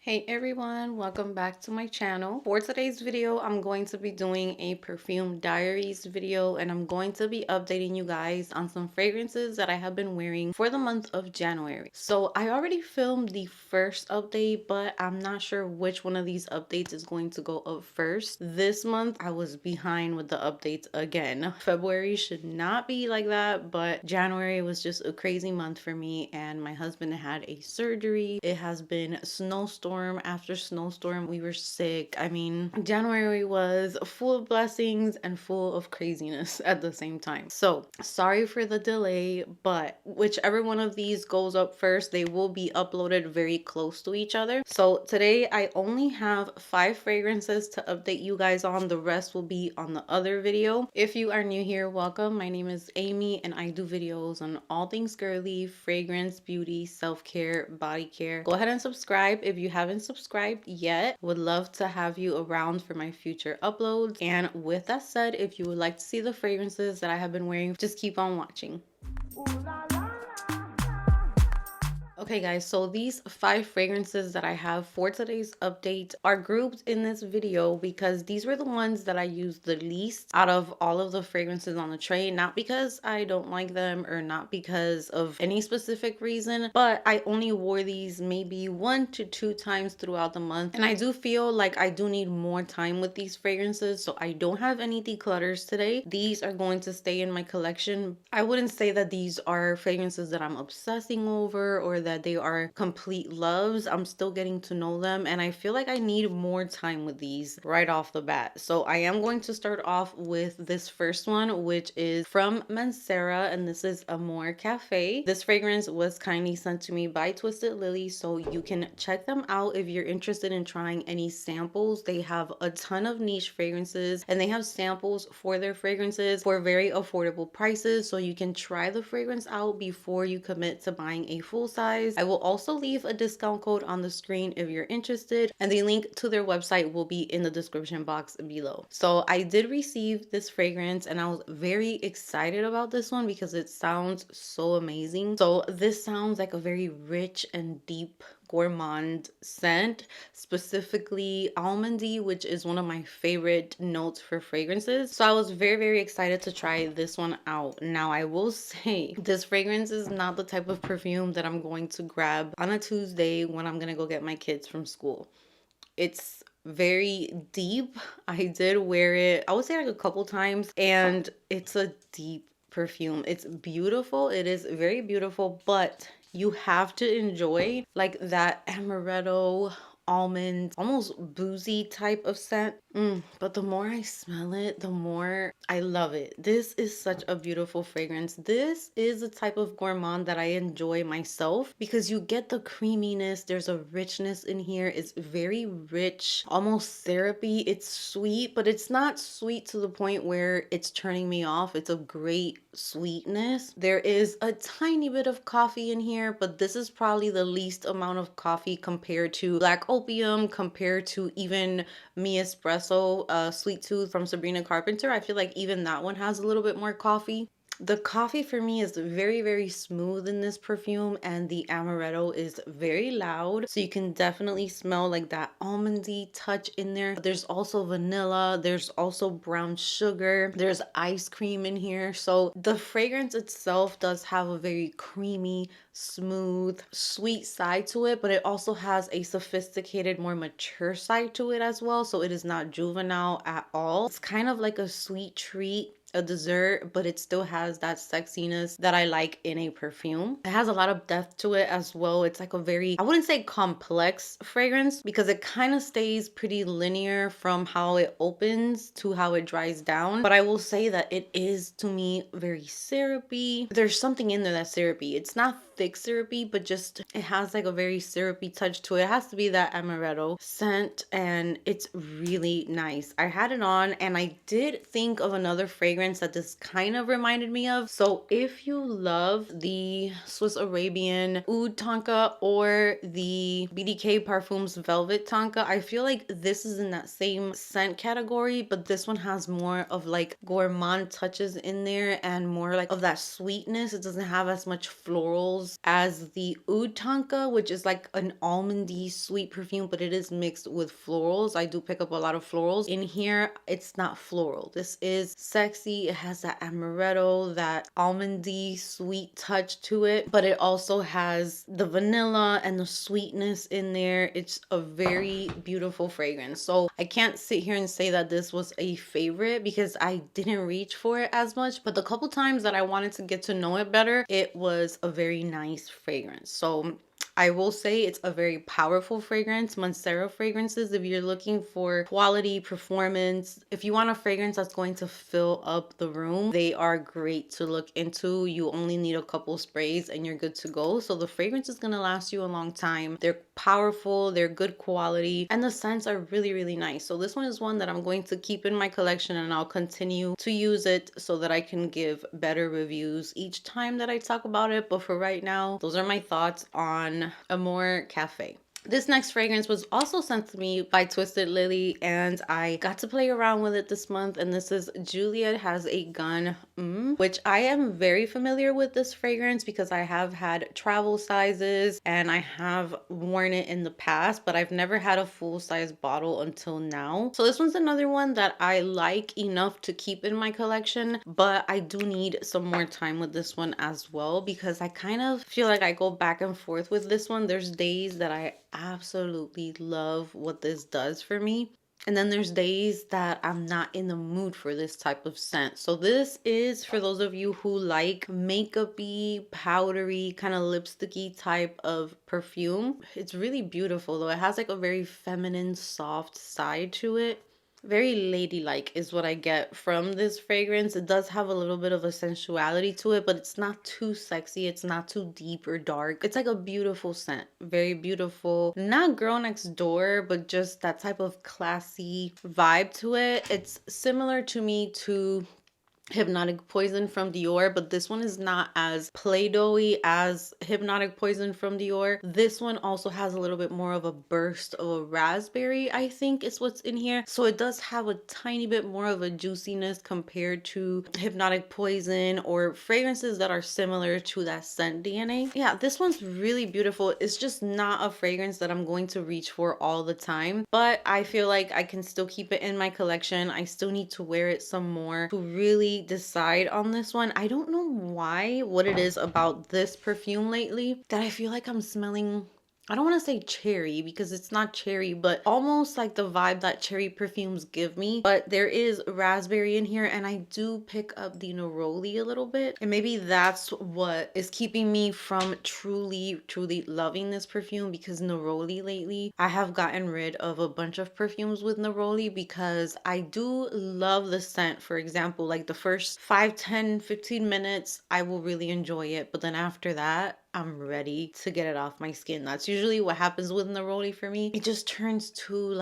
Hey everyone, welcome back to my channel. For today's video, I'm going to be doing a perfume diaries video and I'm going to be updating you guys on some fragrances that I have been wearing for the month of January. So I already filmed the first update, but I'm not sure which one of these updates is going to go up first. This month, I was behind with the updates again. February should not be like that, but January was just a crazy month for me and my husband had a surgery. It has been snowstorm after snowstorm. We were sick. I mean, January was full of blessings and full of craziness at the same time. So sorry for the delay, but whichever one of these goes up first, they will be uploaded very close to each other. So today I only have 5 fragrances to update you guys on. The rest will be on the other video. If you are new here, welcome. My name is Amy and I do videos on all things girly, fragrance, beauty, self-care, body care. Go ahead and subscribe if you haven't subscribed yet. Would love to have you around for my future uploads. And with that said, if you would like to see the fragrances that I have been wearing, just keep on watching. Okay guys, so these 5 fragrances that I have for today's update are grouped in this video because these were the ones that I used the least out of all of the fragrances on the tray. Not because I don't like them or not because of any specific reason, but I only wore these maybe 1 to 2 times throughout the month. And I do feel like I do need more time with these fragrances, so I don't have any declutters today. These are going to stay in my collection. I wouldn't say that these are fragrances that I'm obsessing over or that they are complete loves. I'm still getting to know them and I feel like I need more time with these right off the bat. So I am going to start off with this first one, which is from Manera, and this is Amor Cafe. This fragrance was kindly sent to me by Twisted Lily, so you can check them out if you're interested in trying any samples. They have a ton of niche fragrances and they have samples for their fragrances for very affordable prices, so you can try the fragrance out before you commit to buying a full size. I will also leave a discount code on the screen if you're interested, and the link to their website will be in the description box below. So I did receive this fragrance and I was very excited about this one because it sounds so amazing. So this sounds like a very rich and deep gourmand scent, specifically almondy, which is one of my favorite notes for fragrances. So I was very excited to try this one out. Now I will say this fragrance is not the type of perfume that I'm going to grab on a Tuesday when I'm gonna go get my kids from school. It's very deep. I did wear it, I would say, like a couple times, and it's a deep perfume. It's beautiful. It is very beautiful, but you have to enjoy like that amaretto, almond, almost boozy type of scent. But the more I smell it, the more I love it. This is such a beautiful fragrance. This is the type of gourmand that I enjoy myself because you get the creaminess. There's a richness in here. It's very rich, almost syrupy. It's sweet, but it's not sweet to the point where it's turning me off. It's a great sweetness. There is a tiny bit of coffee in here, but this is probably the least amount of coffee compared to Black Opium, compared to even Mi Espresso, Sweet Tooth from Sabrina Carpenter. I feel like even that one has a little bit more coffee. The coffee for me is very smooth in this perfume, and the amaretto is very loud, so you can definitely smell like that almondy touch in there. There's also vanilla, there's also brown sugar, there's ice cream in here. So the fragrance itself does have a very creamy, smooth, sweet side to it, but it also has a sophisticated, more mature side to it as well. So it is not juvenile at all. It's kind of like a sweet treat, a dessert, but it still has that sexiness that I like in a perfume. It has a lot of depth to it as well. It's like a very, I wouldn't say complex fragrance because it kind of stays pretty linear from how it opens to how it dries down. But I will say that it is, to me, very syrupy. There's something in there that's syrupy. It's not thick syrupy, but just it has like a very syrupy touch to it. It has to be that amaretto scent, and it's really nice. I had it on and I did think of another fragrance fragrance that this kind of reminded me of. So if you love the Swiss Arabian Oud Tonka or the BDK Parfums Velvet Tonka, I feel like this is in that same scent category, but this one has more of like gourmand touches in there and more like of that sweetness. It doesn't have as much florals as the Oud Tonka, which is like an almondy sweet perfume, but it is mixed with florals. I do pick up a lot of florals. In here, it's not floral. This is sexy. It has that amaretto, that almondy sweet touch to it, but it also has the vanilla and the sweetness in there. It's a very beautiful fragrance. So I can't sit here and say that this was a favorite because I didn't reach for it as much, but the couple times that I wanted to get to know it better, it was a very nice fragrance. So I will say it's a very powerful fragrance. Manera fragrances, if you're looking for quality, performance, if you want a fragrance that's going to fill up the room, they are great to look into. You only need a couple sprays and you're good to go. So the fragrance is going to last you a long time. They're powerful, they're good quality, and the scents are really, really nice. So this one is one that I'm going to keep in my collection, and I'll continue to use it so that I can give better reviews each time that I talk about it. But for right now, those are my thoughts on Amore Cafe. This next fragrance was also sent to me by Twisted Lily, and I got to play around with it this month. And this is Juliet Has a Gun, which I am very familiar with this fragrance because I have had travel sizes and I have worn it in the past, but I've never had a full size bottle until now. So this one's another one that I like enough to keep in my collection, but I do need some more time with this one as well because I kind of feel like I go back and forth with this one. There's days that I absolutely love what this does for me, and then there's days that I'm not in the mood for this type of scent. So this is for those of you who like makeup-y, powdery, kind of lipsticky type of perfume. It's really beautiful though. It has like a very feminine, soft side to it. Very ladylike is what I get from this fragrance. It does have a little bit of a sensuality to it, but it's not too sexy. It's not too deep or dark. It's like a beautiful scent. Very beautiful. Not girl next door, but just that type of classy vibe to it. It's similar to me to Hypnotic Poison from Dior, but this one is not as play-doh-y as Hypnotic Poison from Dior. This one also has a little bit more of a burst of a raspberry, I think is what's in here. So it does have a tiny bit more of a juiciness compared to Hypnotic Poison or fragrances that are similar to that scent DNA. Yeah, this one's really beautiful. It's just not a fragrance that I'm going to reach for all the time, but I feel like I can still keep it in my collection. I still need to wear it some more to really decide on this one. I don't know what it is about this perfume lately that I feel like I'm smelling. I don't want to say cherry because it's not cherry, but almost like the vibe that cherry perfumes give me. But there is raspberry in here, and I do pick up the neroli a little bit. And maybe that's what is keeping me from truly, truly loving this perfume, because neroli lately, I have gotten rid of a bunch of perfumes with neroli because I do love the scent. For example, like the first 5, 10, 15 minutes, I will really enjoy it. But then after that, I'm ready to get it off my skin. That's usually what happens with neroli for me. It just turns too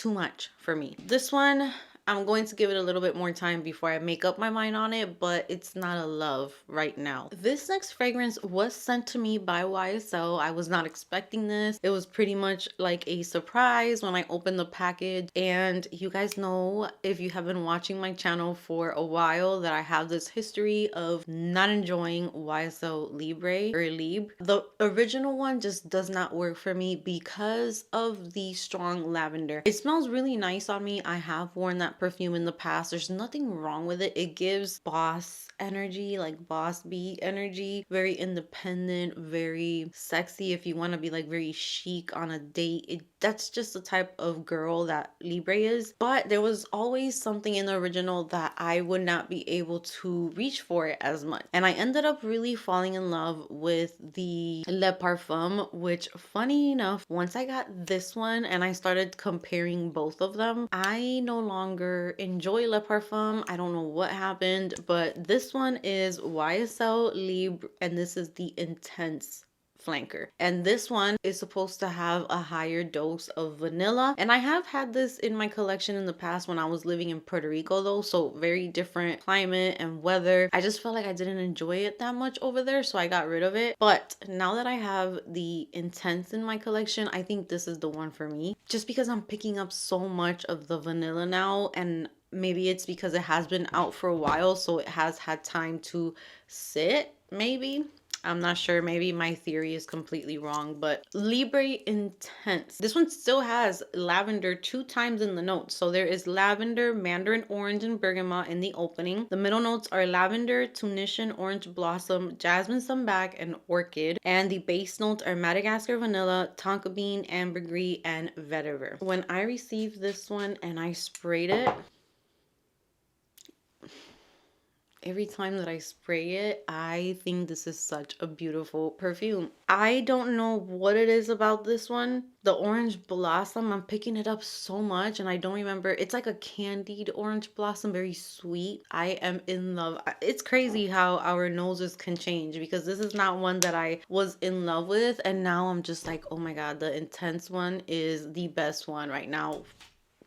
much for me. This one, I'm going to give it a little bit more time before I make up my mind on it, but it's not a love right now. This next fragrance was sent to me by YSL. I was not expecting this. It was pretty much like a surprise when I opened the package. And you guys know, if you have been watching my channel for a while, that I have this history of not enjoying YSL Libre or Libre. The original one just does not work for me because of the strong lavender. It smells really nice on me. I have worn that perfume in the past. There's nothing wrong with it. It gives boss energy, like boss beat energy. Very independent, very sexy if you want to be like very chic on a date. That's just the type of girl that Libre is. But there was always something in the original that I would not be able to reach for it as much. And I ended up really falling in love with the Le Parfum, which, funny enough, once I got this one and I started comparing both of them, I no longer enjoy Le Parfum. I don't know what happened, but this one is YSL Libre, and this is the Intense flanker. And this one is supposed to have a higher dose of vanilla. And I have had this in my collection in the past when I was living in Puerto Rico though, so very different climate and weather. I just felt like I didn't enjoy it that much over there, so I got rid of it. But now that I have the Intense in my collection, I think this is the one for me. Just because I'm picking up so much of the vanilla now, and maybe it's because it has been out for a while, so it has had time to sit, maybe. I'm not sure. Maybe my theory is completely wrong, but Libre Intense. This one still has lavender 2 times in the notes. So there is lavender, mandarin orange, and bergamot in the opening. The middle notes are lavender, Tunisian orange blossom, jasmine sambac, and orchid. And the base notes are Madagascar vanilla, tonka bean, ambergris, and vetiver. When I received this one and I sprayed it, every time that I spray it, I think this is such a beautiful perfume. I don't know what it is about this one. The orange blossom, I'm picking it up so much and I don't remember. It's like a candied orange blossom, very sweet. I am in love. It's crazy how our noses can change, because this is not one that I was in love with. And now I'm just like, oh my God, the Intense one is the best one right now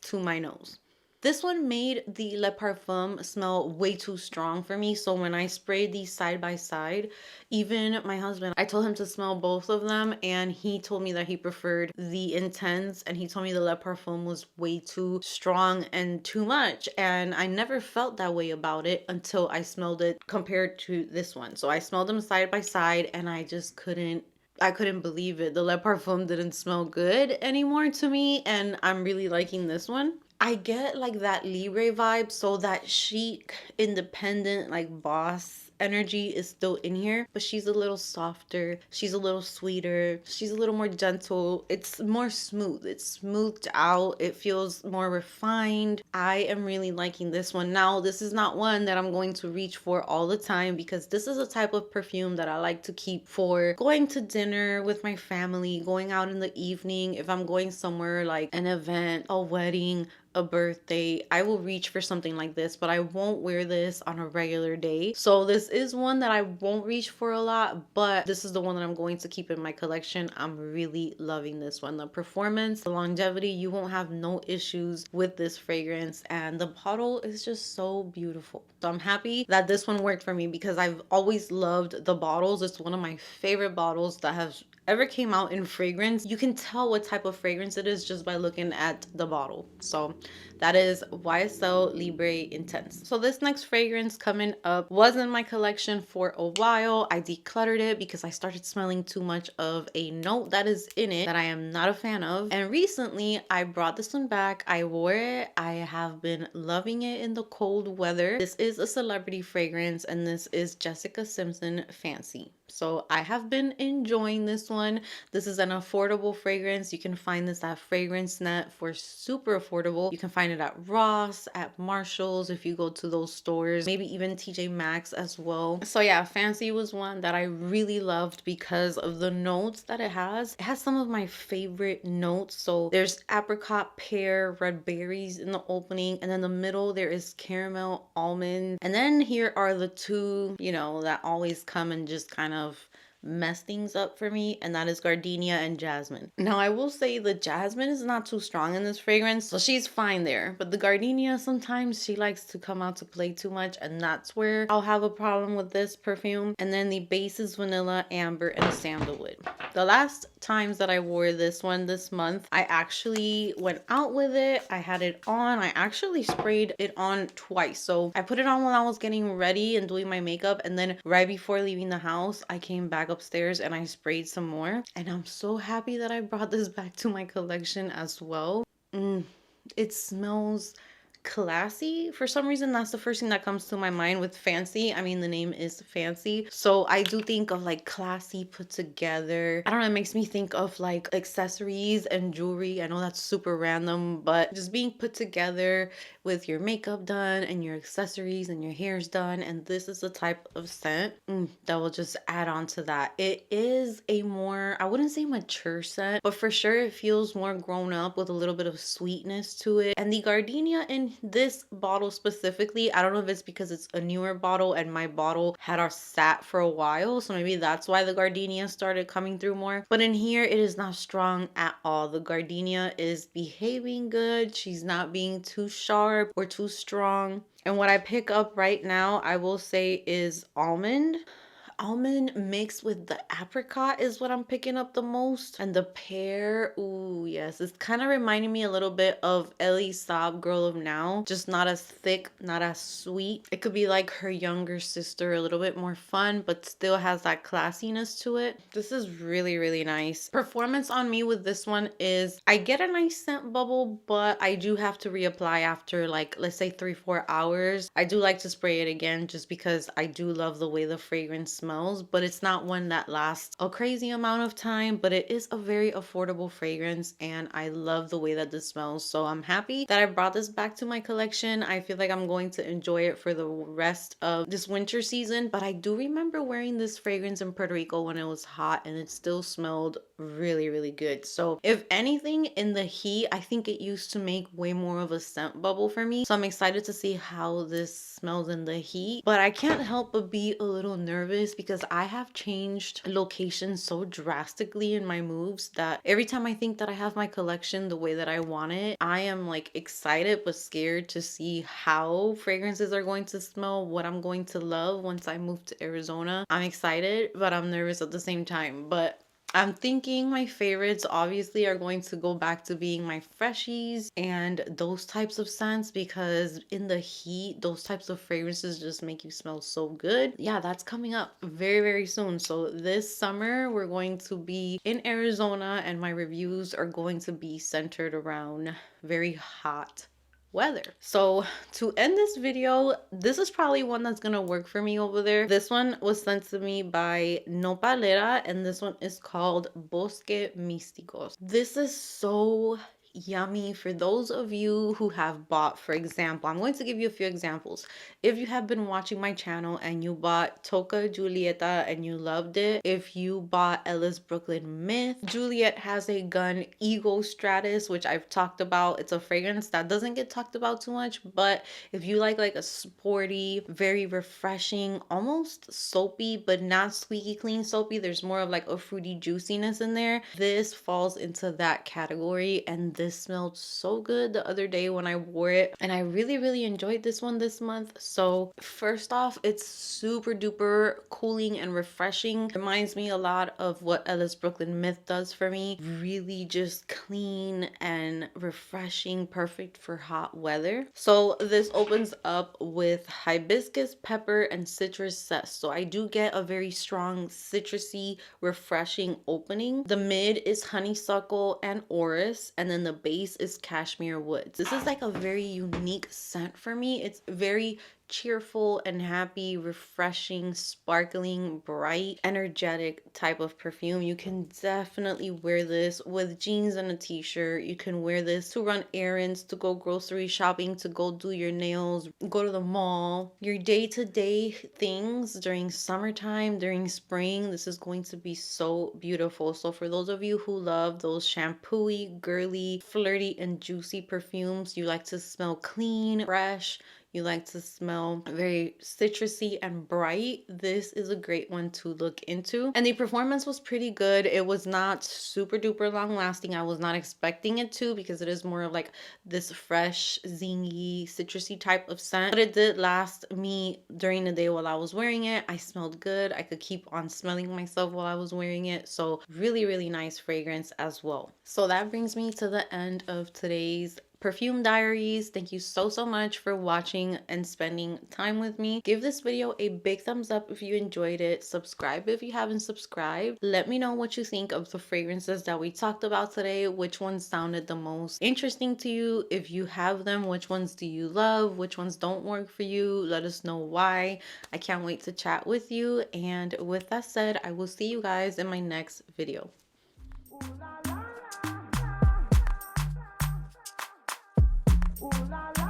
to my nose. This one made the Le Parfum smell way too strong for me. So when I sprayed these side by side, even my husband, I told him to smell both of them, and he told me that he preferred the Intense, and he told me the Le Parfum was way too strong and too much. And I never felt that way about it until I smelled it compared to this one. So I smelled them side by side and I just couldn't believe it. The Le Parfum didn't smell good anymore to me, and I'm really liking this one. I get like that Libre vibe, so that chic, independent, like boss energy is still in here, but she's a little softer, she's a little sweeter, she's a little more gentle. It's more smooth, it's smoothed out, it feels more refined. I am really liking this one. Now, this is not one that I'm going to reach for all the time, because this is a type of perfume that I like to keep for going to dinner with my family, going out in the evening. If I'm going somewhere like an event, a wedding, a birthday, I will reach for something like this, but I won't wear this on a regular day. So this is one that I won't reach for a lot, but this is the one that I'm going to keep in my collection. I'm really loving this one. The performance, the longevity, you won't have no issues with this fragrance, and the bottle is just so beautiful. So I'm happy that this one worked for me, because I've always loved the bottles. It's one of my favorite bottles that has ever came out in fragrance. You can tell what type of fragrance it is just by looking at the bottle. So that is YSL Libre Intense. So this next fragrance coming up was in my collection for a while. I decluttered it because I started smelling too much of a note that is in it that I am not a fan of. And recently I brought this one back. I wore it. I have been loving it in the cold weather. This is a celebrity fragrance, and this is Jessica Simpson Fancy. So I have been enjoying this one. This is an affordable fragrance. You can find this at Fragrance Net for super affordable. You can find it at Ross, at Marshall's if you go to those stores, maybe even TJ Maxx as well. So yeah, Fancy was one that I really loved because of the notes that it has. It has some of my favorite notes. So there's apricot, pear, red berries in the opening, and then the middle there is caramel, almond, and then here are the two, you know, that always come and just kind of mess things up for me, and that is gardenia and jasmine. Now I will say the jasmine is not too strong in this fragrance, so she's fine there, but the gardenia, sometimes she likes to come out to play too much, and that's where I'll have a problem with this perfume. And then the base is vanilla, amber, and sandalwood. The last times that I wore this one this month, I actually went out with it. I had it on. I actually sprayed it on twice. So I put it on when I was getting ready and doing my makeup, and then right before leaving the house, I came back upstairs and I sprayed some more. And I'm so happy that I brought this back to my collection as well. It smells classy. For some reason, that's the first thing that comes to my mind with Fancy. I mean, the name is Fancy, so I do think of like classy, put together. I don't know, it makes me think of like accessories and jewelry. I know that's super random, but just being put together with your makeup done and your accessories and your hair's done. And this is the type of scent that will just add on to that. It is a more, I wouldn't say mature scent, but for sure it feels more grown up with a little bit of sweetness to it. And the gardenia in in this bottle specifically, I don't know if it's because it's a newer bottle and my bottle had our sat for a while, so maybe that's why the gardenia started coming through more. But in here, it is not strong at all. The gardenia is behaving good. She's not being too sharp or too strong. And what I pick up right now, I will say, is almond. Almond mixed with the apricot is what I'm picking up the most. And the pear, ooh, yes. It's kind of reminding me a little bit of Ellie Saab Girl of Now. Just not as thick, not as sweet. It could be like her younger sister, a little bit more fun, but still has that classiness to it. This is really, really nice. Performance on me with this one is I get a nice scent bubble, but I do have to reapply after, like, let's say 3-4 hours. I do like to spray it again just because I do love the way the fragrance smells, but it's not one that lasts a crazy amount of time, but it is a very affordable fragrance and I love the way that this smells. So I'm happy that I brought this back to my collection. I feel like I'm going to enjoy it for the rest of this winter season, but I do remember wearing this fragrance in Puerto Rico when it was hot and it still smelled really, really good. So if anything, in the heat, I think it used to make way more of a scent bubble for me. So I'm excited to see how this smells in the heat, but I can't help but be a little nervous because I have changed locations so drastically in my moves that every time I think that I have my collection the way that I want it, I am like excited but scared to see how fragrances are going to smell, what I'm going to love once I move to Arizona. I'm excited, but I'm nervous at the same time. But I'm thinking my favorites obviously are going to go back to being my freshies and those types of scents, because in the heat, those types of fragrances just make you smell so good. Yeah, that's coming up very, very soon. So this summer, we're going to be in Arizona and my reviews are going to be centered around very hot weather. So to end this video, this is probably one that's gonna work for me over there. This one was sent to me by Nopalera and this one is called Bosque Místicos. This is so yummy. For those of you who have bought, for example, I'm going to give you a few examples. If you have been watching my channel and you bought Toca Julieta and you loved it, if you bought Ellis Brooklyn Myth, Juliet has a gun Ego Stratus, which I've talked about. It's a fragrance that doesn't get talked about too much, but if you like a sporty, very refreshing, almost soapy but not squeaky clean soapy, there's more of like a fruity juiciness in there, this falls into that category. And this smelled so good the other day when I wore it, and I really, really enjoyed this one this month. So first off, it's super duper cooling and refreshing. Reminds me a lot of what Ellis Brooklyn Myth does for me. Really just clean and refreshing, perfect for hot weather. So this opens up with hibiscus, pepper, and citrus zest. So I do get a very strong citrusy, refreshing opening. The mid is honeysuckle and orris, and then the base is cashmere woods. This is like a very unique scent for me. It's very cheerful and happy, refreshing, sparkling, bright, energetic type of perfume. You can definitely wear this with jeans and a t-shirt. You can wear this to run errands, to go grocery shopping, to go do your nails, go to the mall, your day-to-day things during summertime, during spring. This is going to be so beautiful. So for those of you who love those shampooey, girly, flirty, and juicy perfumes, you like to smell clean, fresh, you like to smell very citrusy and bright, this is a great one to look into. And the performance was pretty good. It was not super duper long lasting. I was not expecting it to, because it is more of like this fresh, zingy, citrusy type of scent. But it did last me during the day while I was wearing it. I smelled good. I could keep on smelling myself while I was wearing it. So really, really nice fragrance as well. So that brings me to the end of today's Perfume Diaries. Thank you so much for watching and spending time with me. Give this video a big thumbs up if you enjoyed it. Subscribe if you haven't subscribed. Let me know what you think of the fragrances that we talked about today. Which ones sounded the most interesting to you? If you have them, which ones do you love? Which ones don't work for you? Let us know why. I can't wait to chat with you. And with that said, I will see you guys in my next video. Ooh la la.